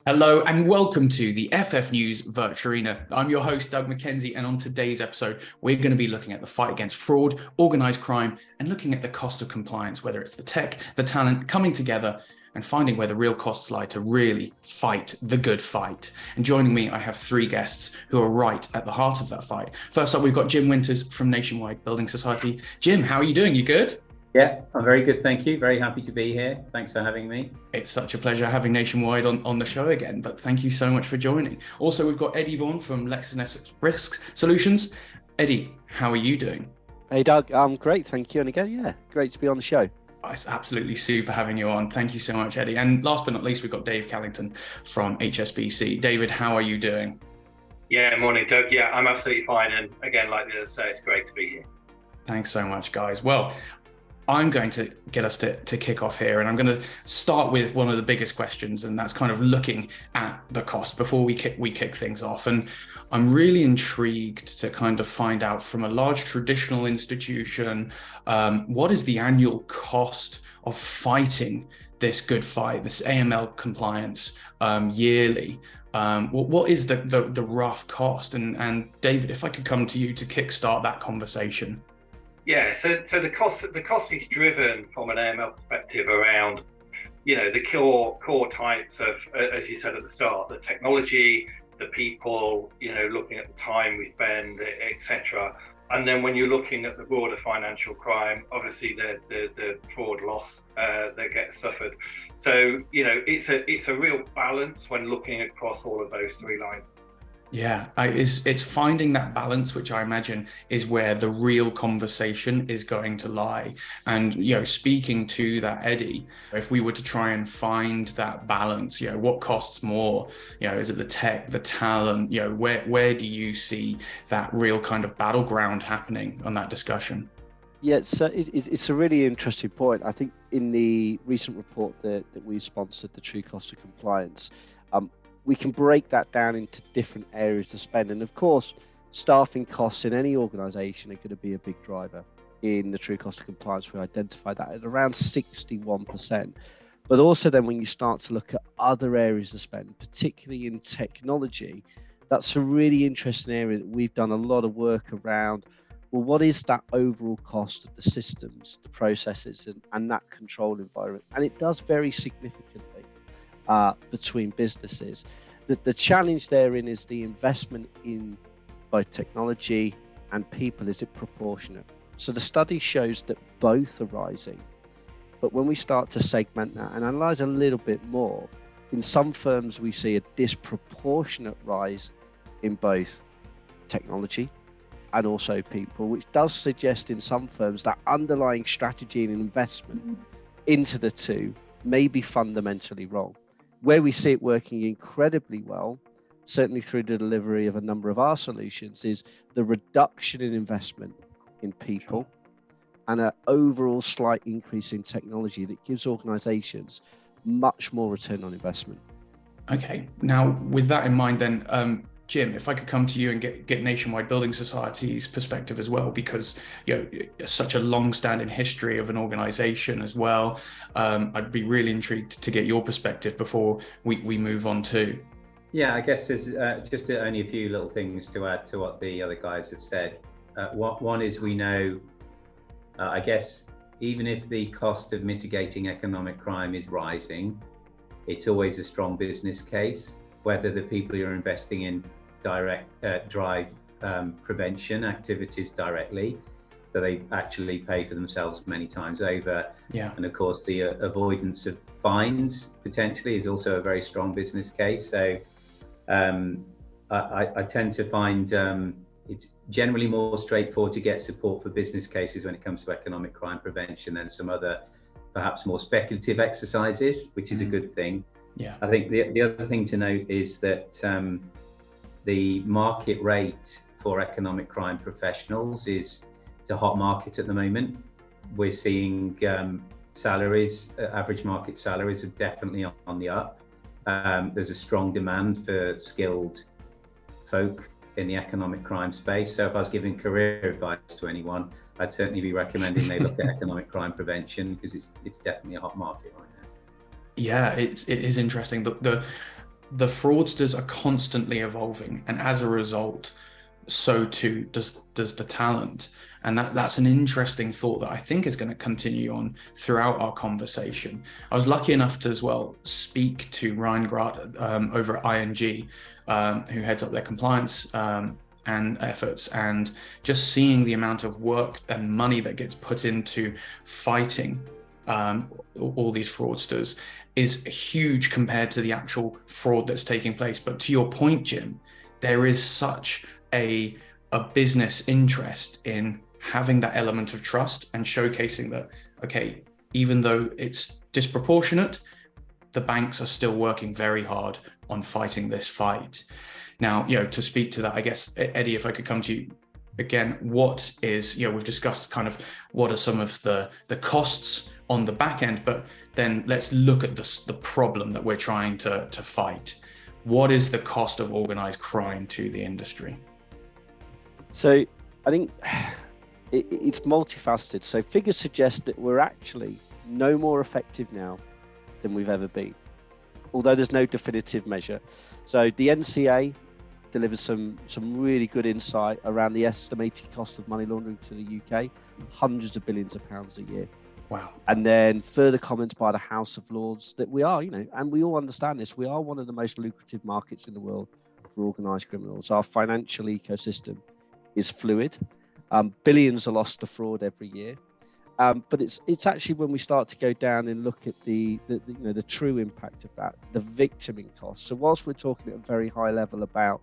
Hello and welcome to the FF News Virtual Arena. I'm your host, Doug Mackenzie, and on today's episode, we're going to be looking at the fight against fraud, organised crime, and looking at the cost of compliance, whether it's the tech, the talent coming together and finding where the real costs lie to really fight the good fight. And joining me, I have three guests who are right at the heart of that fight. First up, we've got Jim Winters from Nationwide Building Society. Jim, how are you doing? You good? Yeah, I'm very good, thank you. Very happy to be here. Thanks for having me. It's such a pleasure having Nationwide on the show again, but thank you so much for joining. Also, we've got Eddie Vaughan from LexisNexis Risk Solutions. Eddie, how are you doing? Hey Doug, I'm great, thank you. And again, yeah, great to be on the show. It's absolutely super having you on. Thank you so much, Eddie. And last but not least, we've got Dave Callington from HSBC. David, how are you doing? Yeah, morning, Doug. Yeah, I'm absolutely fine. And again, like the others say, it's great to be here. Thanks so much, guys. Well, I'm going to get us to kick off here, and I'm going to start with one of the biggest questions, and that's kind of looking at the cost before we kick things off. And I'm really intrigued to kind of find out from a large traditional institution, what is the annual cost of fighting this good fight, this AML compliance yearly? What is the rough cost? And David, if I could come to you to kickstart that conversation. Yeah, so the cost is driven from an AML perspective around, the core types of, as you said at the start, the technology, the people, looking at the time we spend, etc. And then when you're looking at the broader financial crime, obviously the fraud loss that gets suffered. So it's a real balance when looking across all of those three lines. Yeah, it's finding that balance, which I imagine is where the real conversation is going to lie. And, speaking to that, Eddie, if we were to try and find that balance, what costs more? Is it the tech, the talent? Where do you see that real kind of battleground happening on that discussion? Yeah, so it's a really interesting point. I think in the recent report that we sponsored, the True Cost of Compliance, we can break that down into different areas to spend. And of course, staffing costs in any organization are going to be a big driver. In the True Cost of Compliance, we identified that at around 61%. But also then when you start to look at other areas to spend, particularly in technology, that's a really interesting area that we've done a lot of work around. Well, what is that overall cost of the systems, the processes, and that control environment? And it does vary significantly between businesses. The challenge therein is the investment in both technology and people. Is it proportionate? So the study shows that both are rising, but when we start to segment that and analyze a little bit more, in some firms we see a disproportionate rise in both technology and also people, which does suggest in some firms that underlying strategy and investment into the two may be fundamentally wrong. Where we see it working incredibly well, certainly through the delivery of a number of our solutions, is the reduction in investment in people and an overall slight increase in technology that gives organizations much more return on investment. Okay, now with that in mind then, Jim, if I could come to you and get Nationwide Building Society's perspective as well, because such a long-standing history of an organization as well. I'd be really intrigued to get your perspective before we move on too. Yeah, I guess there's just only a few little things to add to what the other guys have said. One is we know, I guess, even if the cost of mitigating economic crime is rising, it's always a strong business case. Whether the people you're investing in drive prevention activities directly, that they actually pay for themselves many times over. Yeah. And of course, the avoidance of fines potentially is also a very strong business case. So I tend to find it's generally more straightforward to get support for business cases when it comes to economic crime prevention than some other, perhaps more speculative exercises, which is a good thing. Yeah. I think the other thing to note is that the market rate for economic crime professionals it's a hot market at the moment. We're seeing salaries, average market salaries are definitely on the up. There's a strong demand for skilled folk in the economic crime space. So if I was giving career advice to anyone, I'd certainly be recommending they look at economic crime prevention, because it's definitely a hot market right now. Yeah, it is interesting. the fraudsters are constantly evolving, and as a result, so too does the talent. And that's an interesting thought that I think is going to continue on throughout our conversation. I was lucky enough to as well speak to Ryan Grant over at ING, who heads up their compliance and efforts, and just seeing the amount of work and money that gets put into fighting all these fraudsters is huge compared to the actual fraud that's taking place. But to your point, Jim, there is such a business interest in having that element of trust and showcasing that, okay, even though it's disproportionate, the banks are still working very hard on fighting this fight. Now, to speak to that, I guess, Eddie, if I could come to you again, what is, we've discussed kind of what are some of the costs on the back end, but then let's look at the problem that we're trying to fight. What is the cost of organized crime to the industry? So I think it's multifaceted. So figures suggest that we're actually no more effective now than we've ever been, although there's no definitive measure. So the NCA delivers some really good insight around the estimated cost of money laundering to the UK, hundreds of billions of pounds a year. Wow. And then further comments by the House of Lords that we are, and we all understand this, we are one of the most lucrative markets in the world for organised criminals. Our financial ecosystem is fluid. Billions are lost to fraud every year. But it's actually when we start to go down and look at the true impact of that, the victiming cost. So whilst we're talking at a very high level about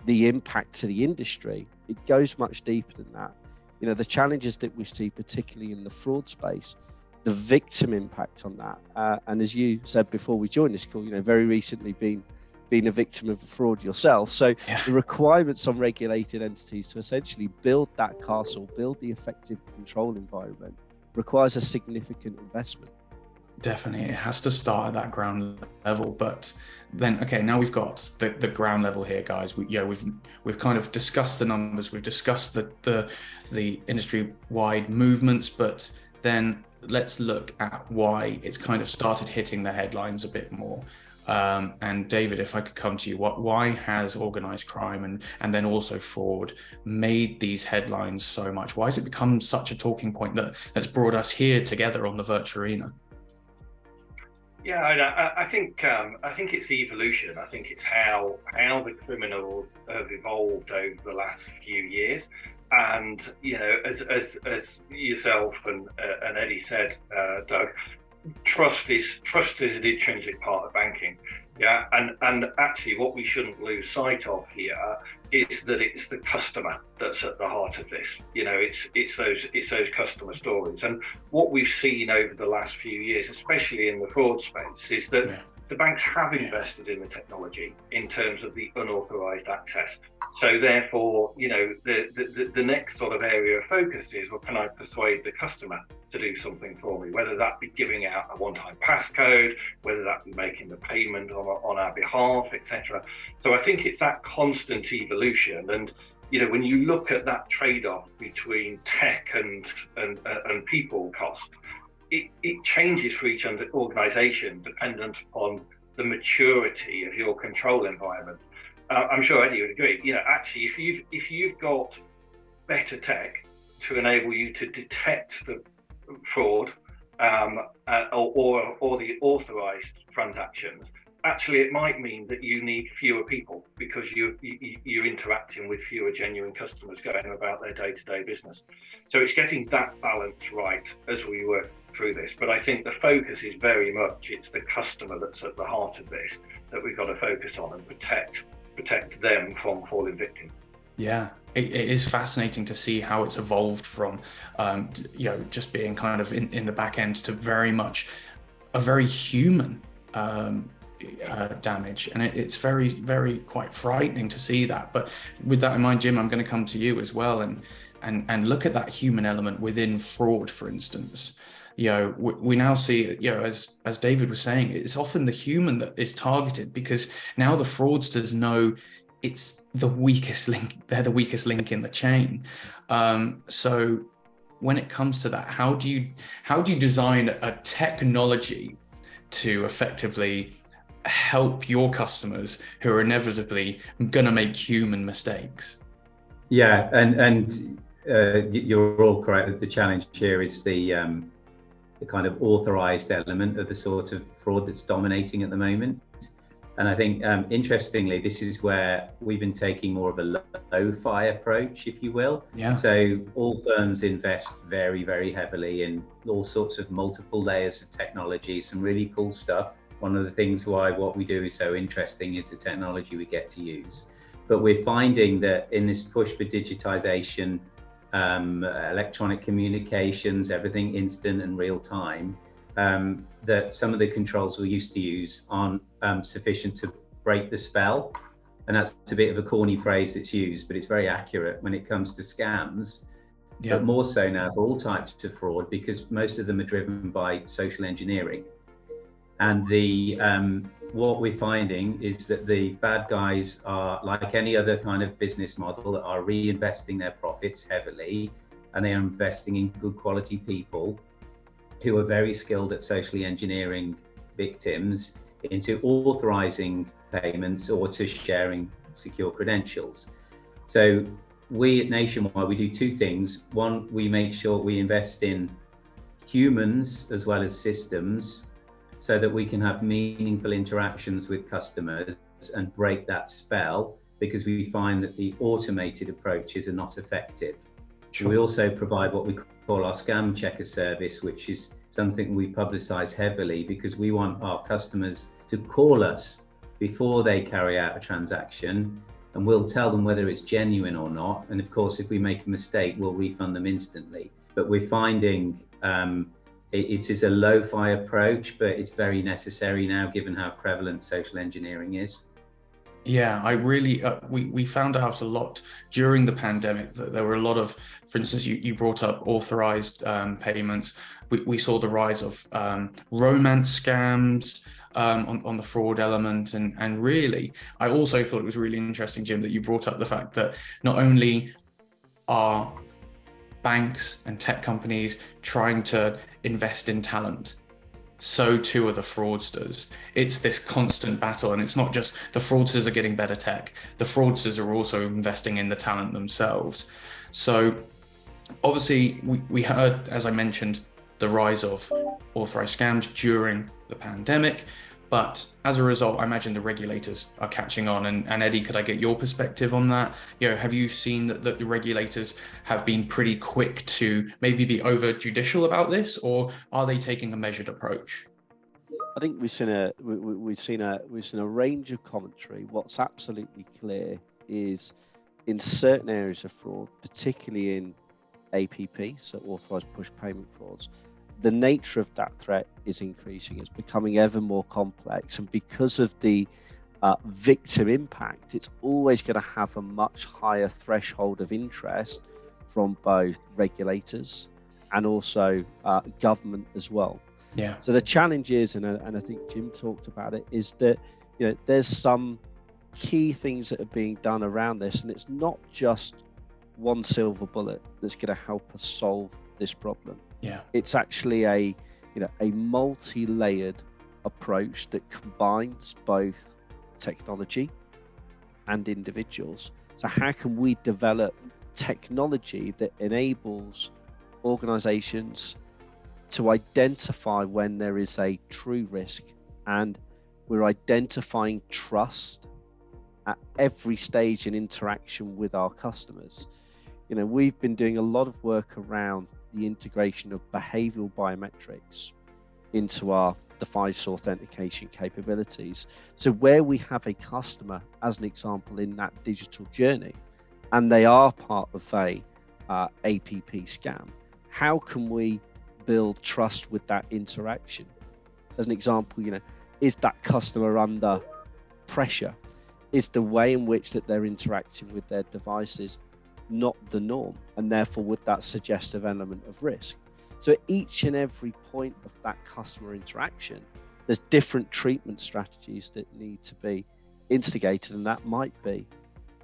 the impact to the industry, it goes much deeper than that. The challenges that we see, particularly in the fraud space, the victim impact on that. And as you said before we joined this call, very recently been a victim of fraud yourself. So yeah. The requirements on regulated entities to essentially build that castle, build the effective control environment, requires a significant investment. Definitely, it has to start at that ground level. But then, okay, now we've got the ground level here, guys. We've kind of discussed the numbers, we've discussed the industry-wide movements, but then let's look at why it's kind of started hitting the headlines a bit more. And David, if I could come to you, why has organized crime and then also fraud made these headlines so much? Why has it become such a talking point that's brought us here together on the virtual arena? Yeah, I think it's the evolution. I think it's how the criminals have evolved over the last few years. And as yourself and Eddie said, Doug, trust is an intrinsic part of banking. Yeah, and actually what we shouldn't lose sight of here is that it's the customer that's at the heart of this. It's those customer stories. And what we've seen over the last few years, especially in the fraud space, is that the banks have invested in the technology in terms of the unauthorized access. So therefore, the next sort of area of focus is, well, can I persuade the customer to do something for me, whether that be giving out a one-time passcode, whether that be making the payment on our behalf, etc. So I think it's that constant evolution. And when you look at that trade-off between tech and people cost, it changes for each organization dependent upon the maturity of your control environment. I'm sure Eddie would agree. Actually, if you've got better tech to enable you to detect the fraud or the authorized transactions, actually it might mean that you need fewer people because you're interacting with fewer genuine customers going about their day-to-day business. So it's getting that balance right as we work through this. But I think the focus is very much, it's the customer that's at the heart of this that we've got to focus on and protect them from falling victim. Yeah, it is fascinating to see how it's evolved from, just being kind of in the back end to very much a very human damage. And it's very, very quite frightening to see that. But with that in mind, Jim, I'm going to come to you as well and look at that human element within fraud, for instance. We now see, as David was saying, it's often the human that is targeted because now the fraudsters know it's the weakest link. They're the weakest link in the chain. So when it comes to that, how do you design a technology to effectively help your customers who are inevitably going to make human mistakes? Yeah, and you're all correct that the challenge here is the kind of authorized element of the sort of fraud that's dominating at the moment. And I think, interestingly, this is where we've been taking more of a lo-fi approach, if you will. Yeah. So all firms invest very, very heavily in all sorts of multiple layers of technology, some really cool stuff. One of the things why what we do is so interesting is the technology we get to use. But we're finding that in this push for digitization, electronic communications, everything instant and real time, that some of the controls we used to use aren't sufficient to break the spell. And that's a bit of a corny phrase that's used, but it's very accurate when it comes to scams. But more so now for all types of fraud, because most of them are driven by social engineering. And the what we're finding is that the bad guys are, like any other kind of business model, are reinvesting their profits heavily, and they are investing in good quality people who are very skilled at socially engineering victims into authorizing payments or to sharing secure credentials. So we at Nationwide, we do two things. One, we make sure we invest in humans as well as systems so that we can have meaningful interactions with customers and break that spell, because we find that the automated approaches are not effective. Sure. We also provide what we call our scam checker service, which is something we publicize heavily because we want our customers to call us before they carry out a transaction, and we'll tell them whether it's genuine or not. And of course, if we make a mistake, we'll refund them instantly. But we're finding it is a lo-fi approach, but it's very necessary now given how prevalent social engineering is. Yeah, I really, we found out a lot during the pandemic that there were a lot of, for instance, you brought up authorized payments. We saw the rise of romance scams on the fraud element. And really, I also thought it was really interesting, Jim, that you brought up the fact that not only are banks and tech companies trying to invest in talent, so too are the fraudsters. It's this constant battle, and it's not just the fraudsters are getting better tech, the fraudsters are also investing in the talent themselves. So obviously we heard, as I mentioned, the rise of authorized scams during the pandemic, but as a result, I imagine the regulators are catching on. And Eddie, could I get your perspective on that? You know, have you seen that the regulators have been pretty quick to maybe be over judicial about this, or are they taking a measured approach? I think we've seen a range of commentary. What's absolutely clear is in certain areas of fraud, particularly in APP, so authorized push payment frauds, the nature of that threat is increasing. It's becoming ever more complex, and because of the victim impact, it's always going to have a much higher threshold of interest from both regulators and also government as well. Yeah. So the challenge is, and I think Jim talked about it, is that there's some key things that are being done around this, and it's not just one silver bullet that's going to help us solve this problem. Yeah, it's actually a multi-layered approach that combines both technology and individuals. So how can we develop technology that enables organizations to identify when there is a true risk, and we're identifying trust at every stage in interaction with our customers? We've been doing a lot of work around the integration of behavioral biometrics into our device authentication capabilities. So where we have a customer, as an example, in that digital journey, and they are part of a APP scam, how can we build trust with that interaction? As an example, is that customer under pressure? Is the way in which that they're interacting with their devices not the norm, and therefore would that suggest an element of risk? So at each and every point of that customer interaction, there's different treatment strategies that need to be instigated, and that might be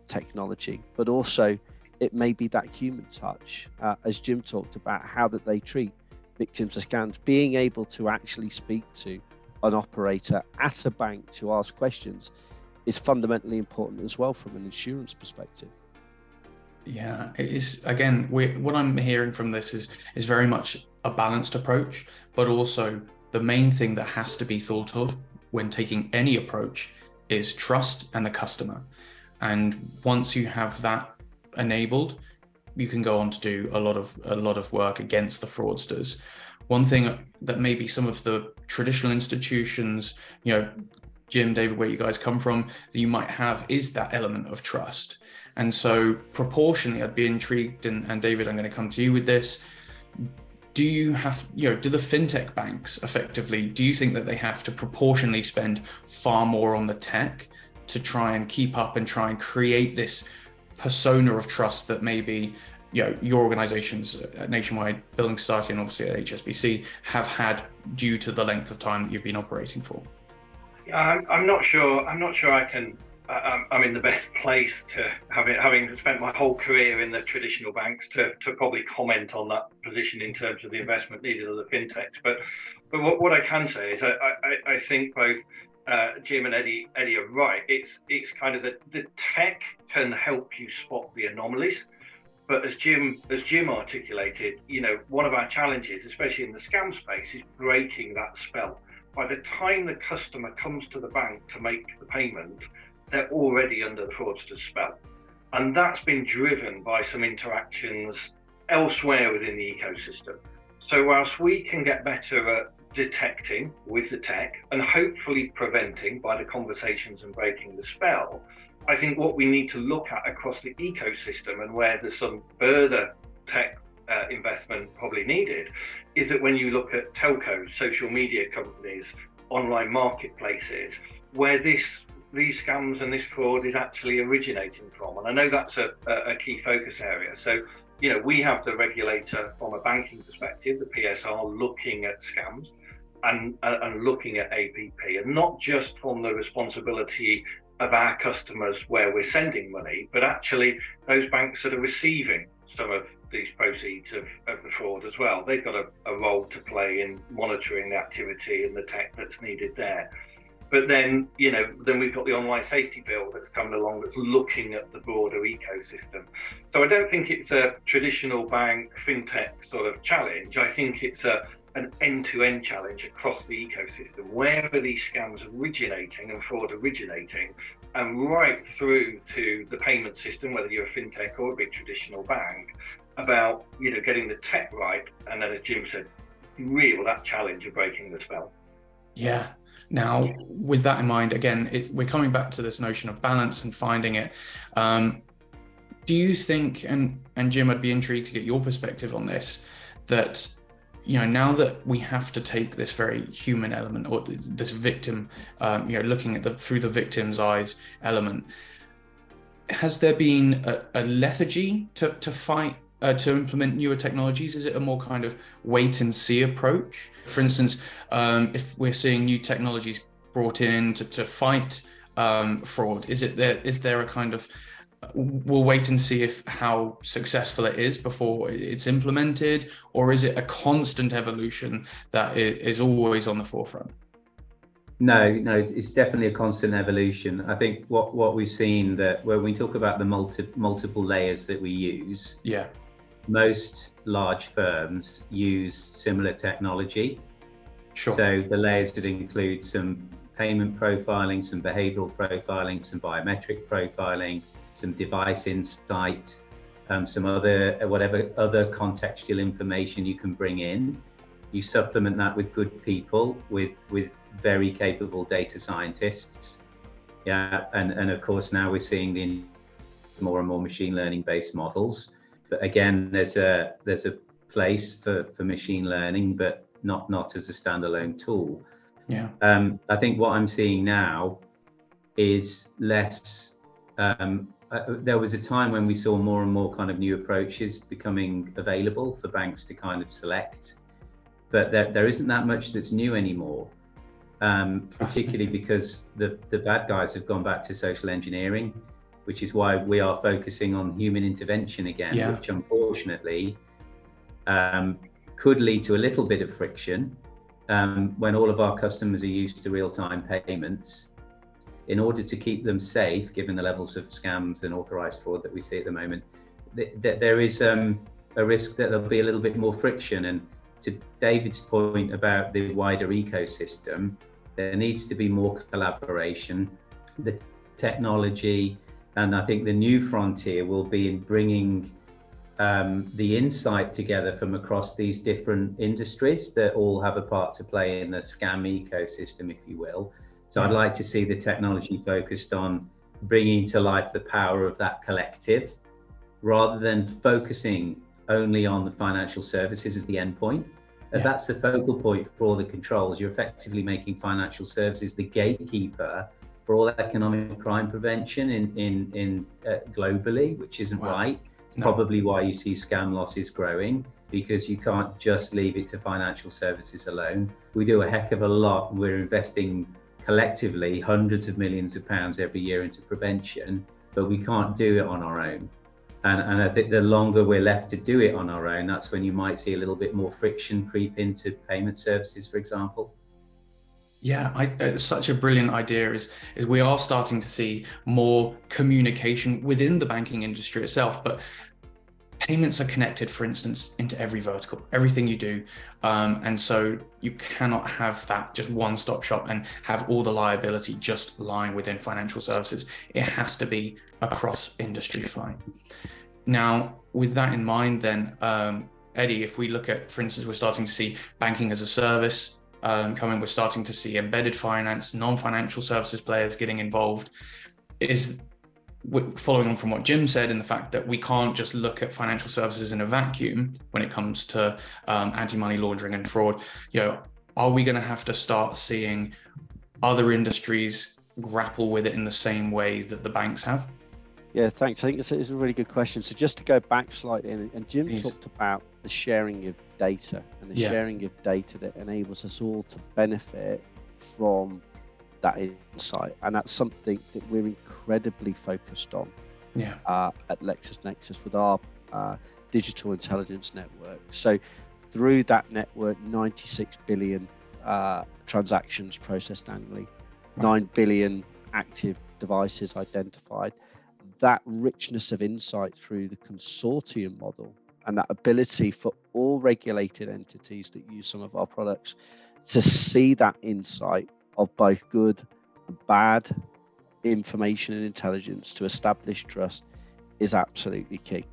technology, but also it may be that human touch, as Jim talked about, how that they treat victims of scams, being able to actually speak to an operator at a bank to ask questions is fundamentally important as well from an insurance perspective. Yeah, it is. Again, what I'm hearing from this is very much a balanced approach, but also the main thing that has to be thought of when taking any approach is trust and the customer. And once you have that enabled, you can go on to do a lot of work against the fraudsters. One thing that maybe some of the traditional institutions, Jim, David, where you guys come from, that you might have is that element of trust. And so proportionally, I'd be intrigued, and David, I'm going to come to you with this. Do you have, do the fintech banks effectively, do you think that they have to proportionally spend far more on the tech to try and keep up and try and create this persona of trust that maybe, your organizations, Nationwide Building Society and obviously at HSBC, have had due to the length of time that you've been operating for? Yeah, I'm not sure I can. I'm in the best place to having spent my whole career in the traditional banks to probably comment on that position in terms of the investment needed of the fintechs. But what I can say is I think both Jim and Eddie are right. It's kind of the tech can help you spot the anomalies. But as Jim articulated, one of our challenges, especially in the scam space, is breaking that spell. By the time the customer comes to the bank to make the payment, they're already under the fraudster's spell. And that's been driven by some interactions elsewhere within the ecosystem. So whilst we can get better at detecting with the tech and hopefully preventing by the conversations and breaking the spell, I think what we need to look at across the ecosystem, and where there's some further tech investment probably needed, is that when you look at telcos, social media companies, online marketplaces, where these scams and this fraud is actually originating from. And I know that's a key focus area. So, we have the regulator from a banking perspective, the PSR, looking at scams and looking at APP, and not just from the responsibility of our customers where we're sending money, but actually those banks that are receiving some of these proceeds of the fraud as well. They've got a role to play in monitoring the activity and the tech that's needed there. But then, then we've got the online safety bill that's coming along that's looking at the broader ecosystem. So I don't think it's a traditional bank fintech sort of challenge. I think it's an end-to-end challenge across the ecosystem. Where are these scams originating and fraud originating, and right through to the payment system, whether you're a fintech or a big traditional bank, about getting the tech right, and then, as Jim said, real that challenge of breaking the spell. Yeah. Now, with that in mind, again, we're coming back to this notion of balance and finding it. Do you think, and Jim, I'd be intrigued to get your perspective on this, that now that we have to take this very human element, or this victim, looking at through the victim's eyes element, has there been a lethargy to fight, to implement newer technologies? Is it a more kind of wait and see approach? For instance, if we're seeing new technologies brought in to fight fraud, is there a kind of, we'll wait and see how successful it is before it's implemented, or is it a constant evolution that is always on the forefront? No, it's definitely a constant evolution. I think what we've seen, that when we talk about the multiple layers that we use, most large firms use similar technology. Sure. So the layers that include some payment profiling, some behavioral profiling, some biometric profiling, some device insight, some other contextual information you can bring in. You supplement that with good people, with very capable data scientists. And of course now we're seeing the more and more machine learning based models. But again, there's a place for machine learning, but not as a standalone tool. I think what I'm seeing now is less. There was a time when we saw more and more kind of new approaches becoming available for banks to kind of select, but there isn't that much that's new anymore, particularly because the bad guys have gone back to social engineering, which is why we are focusing on human intervention again, which unfortunately could lead to a little bit of friction, when all of our customers are used to real-time payments, in order to keep them safe, given the levels of scams and authorized fraud that we see at the moment, there is a risk that there'll be a little bit more friction. And to David's point about the wider ecosystem, there needs to be more collaboration. The technology, and I think the new frontier will be in bringing the insight together from across these different industries that all have a part to play in the scam ecosystem, if you will. So I'd like to see the technology focused on bringing to life the power of that collective, rather than focusing only on the financial services as the endpoint. That's the focal point for all the controls. You're effectively making financial services the gatekeeper for all economic crime prevention in globally, which isn't right. It's probably why you see scam losses growing, because you can't just leave it to financial services alone. We do a heck of a lot. We're investing collectively hundreds of millions of pounds every year into prevention, but we can't do it on our own. And I think the longer we're left to do it on our own, that's when you might see a little bit more friction creep into payment services, for example. Yeah, it's such a brilliant idea. Is we are starting to see more communication within the banking industry itself, but payments are connected, for instance, into every vertical, everything you do. And so you cannot have that just one-stop shop and have all the liability just lying within financial services. It has to be across industries line. Now, with that in mind, then, Eddie, if we look at, for instance, we're starting to see banking as a service coming, we're starting to see embedded finance, non-financial services players getting involved. Following on from what Jim said, in the fact that we can't just look at financial services in a vacuum when it comes to anti-money laundering and fraud. Are we going to have to start seeing other industries grapple with it in the same way that the banks have? Yeah, thanks. I think it's a really good question. So just to go back slightly, and Jim talked about the sharing of data and the sharing of data that enables us all to benefit from that insight, and that's something that we're incredibly focused on at LexisNexis with our digital intelligence network. So through that network, 96 billion transactions processed annually, 9 billion active devices identified. That richness of insight through the consortium model and that ability for all regulated entities that use some of our products to see that insight of both good and bad information and intelligence to establish trust is absolutely key.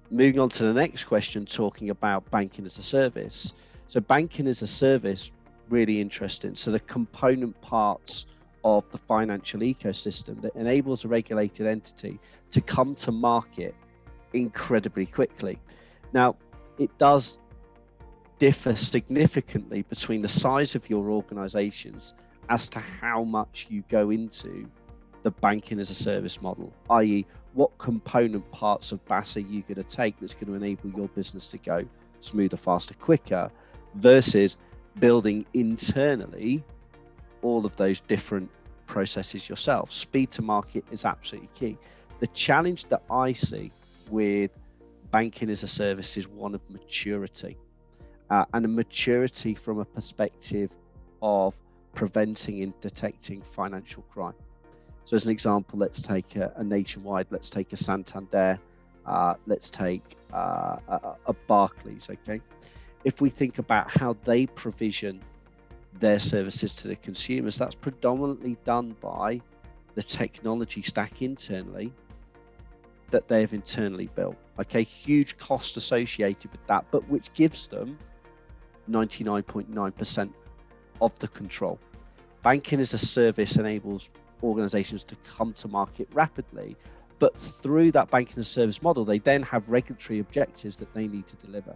Moving on to the next question, talking about banking as a service. So banking as a service, really interesting. So the component parts of the financial ecosystem that enables a regulated entity to come to market incredibly quickly. Now, it does differ significantly between the size of your organizations as to how much you go into the banking as a service model, i.e. what component parts of BaaS are you going to take that's going to enable your business to go smoother, faster, quicker, versus building internally all of those different processes yourself. Speed to market is absolutely key. The challenge that I see with banking as a service is one of maturity, and a maturity from a perspective of preventing and detecting financial crime. So as an example, let's take a nationwide, let's take a Santander, let's take a Barclays, okay? If we think about how they provision their services to the consumers, that's predominantly done by the technology stack internally that they have internally built. Okay, huge cost associated with that, but which gives them 99.9% of the control. Banking as a service enables organizations to come to market rapidly, but through that banking as a service model, they then have regulatory objectives that they need to deliver.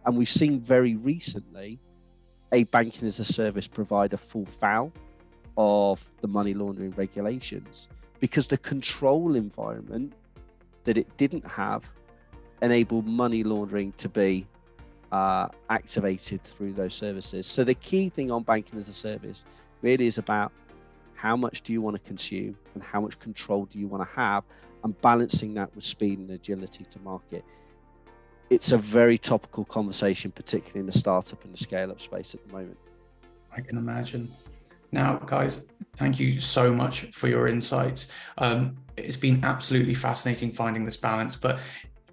And we've seen very recently a banking as a service provider fall foul of the money laundering regulations because the control environment that it didn't have enabled money laundering to be activated through those services. So the key thing on banking as a service really is about how much do you want to consume and how much control do you want to have, and balancing that with speed and agility to market. It's a very topical conversation, particularly in the startup and the scale-up space at the moment. I can imagine. Now, guys, thank you so much for your insights. It's been absolutely fascinating finding this balance, but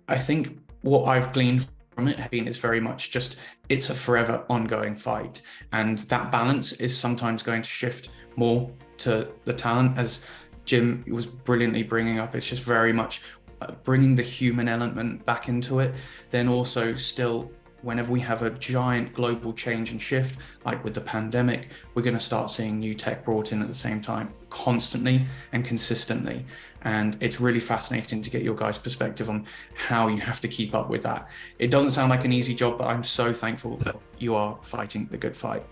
I think what I've gleaned from it is very much just, it's a forever ongoing fight. And that balance is sometimes going to shift more to the talent, as Jim was brilliantly bringing up. It's just very much bringing the human element back into it. Then also still, whenever we have a giant global change and shift, like with the pandemic, we're going to start seeing new tech brought in at the same time, constantly and consistently. And it's really fascinating to get your guys' perspective on how you have to keep up with that. It doesn't sound like an easy job, but I'm so thankful that you are fighting the good fight.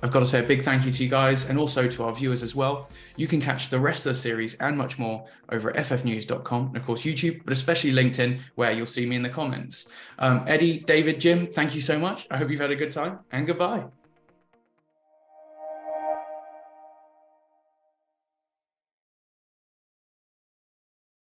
I've got to say a big thank you to you guys, and also to our viewers as well. You can catch the rest of the series and much more over at ffnews.com, and of course YouTube, but especially LinkedIn, where you'll see me in the comments. Eddie, David, Jim, thank you so much. I hope you've had a good time, and goodbye.